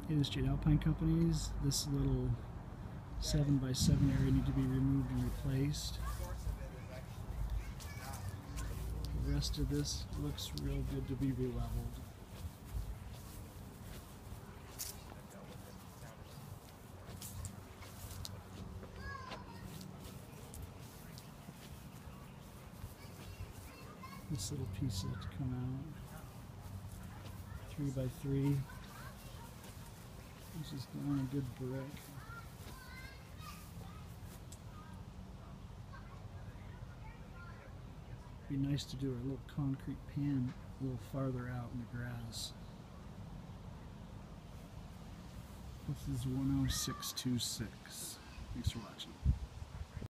Hey, this is Jade, Alpine Companies. This little 7x7 area need to be removed and replaced. The rest of this looks real good to be re-leveled. This little piece has to come out. 3x3. This is on a good brick. Be nice to do a little concrete pan a little farther out in the grass. This is 10626. Thanks for watching.